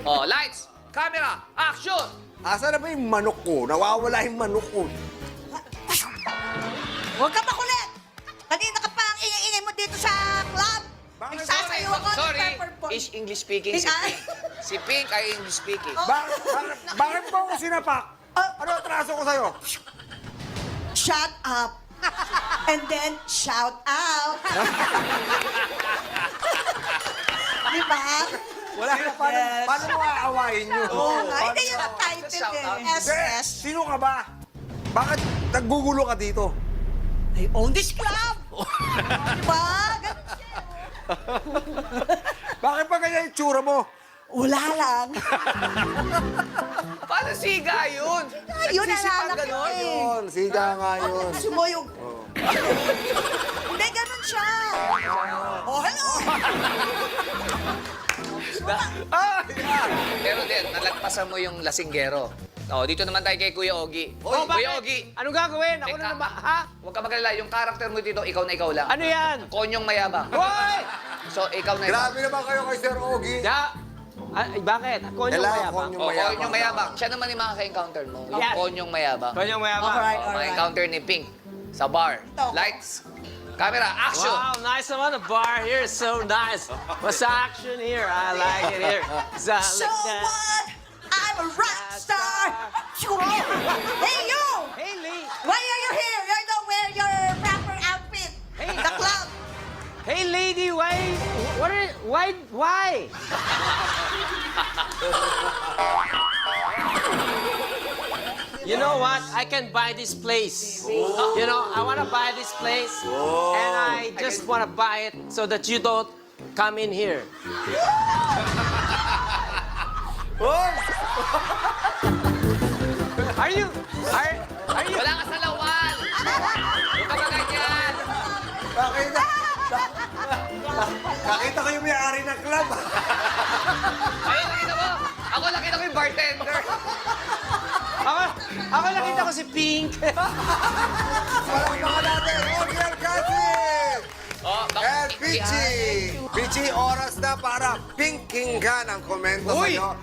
Oh, lights, camera, action! Asa na ba yung manok ko? Nawawala yung manok ko. Huwag ka makulit! Kanina ka pa ang ingay-ingay mo dito sa club. Bakit? Nagsasayaw ako ng Sorry, pepper pot. is English speaking si Ay. Pink. Si Pink ay English speaking. Bakit mo ako sinapak? Ano atraso ko sa'yo? Shut up. And then, shout out. Di ba? Wala na. Paano mo aawayin nyo? Ay, hindi yun ang title Shout out. eh. SS. Sino ka ba? Bakit naggugulo ka dito? I own this club. Di ba? Ganun siya. Bakit pa ganyan yung tsura mo? Wala lang. Paano siga yun? Yun, Nagsisipang nalalaki ganon? eh. Yun, siga nga yun. Sumuyog. Hindi, ganun siya. Oh, hello. Ah! Yeah. Pero din, nalagpasan mo yung lasinggero. Oh, dito naman tayo kay Kuya Ogie. Oh, Kuya bakit? Ogie. Anong gagawin? Ako Teka, na naman, ha? Huwag ka magalala. Yung karakter mo dito, ikaw na ikaw lang. Ano yan? Konyong mayabang. Hoy! So, ikaw na ikaw. Grabe naman kayo kay Sir Ogie. Da! Ay, bakit? Konyong Kailangan mayabang. konyong Oh, mayabang. konyong mayabang. Siya naman yung makaka-encounter mo. Yung Yes. konyong mayabang. Konyong mayabang. Alright, Oh, alright. ma-encounter ni Pink sa bar. Ito. Lights, camera, action! Wow, nice naman. The bar here is so nice. What's the action here? I like it here. So what? I'm a rock star. Hey, you! Hey, Lee. Why are you here? You don't wear your proper outfit. Hey. The club. Hey, lady, why? You know what? I can buy this place. You know, I want to buy this place. And I just want to buy it so that you don't come in here. Hoy! Are you? Wala ka sa lawal! Huwag ka maganyan! Nakita ko yung may-ari ng club. Ayun, nakita mo! Ako nakita ko yung bartender. Ako nakita ko si Pink. Walang mga natin. Ogie Alcacid! Oh, And Pichi! Pichi, oras na para pinkinggan ang komento Uy! sa'yo.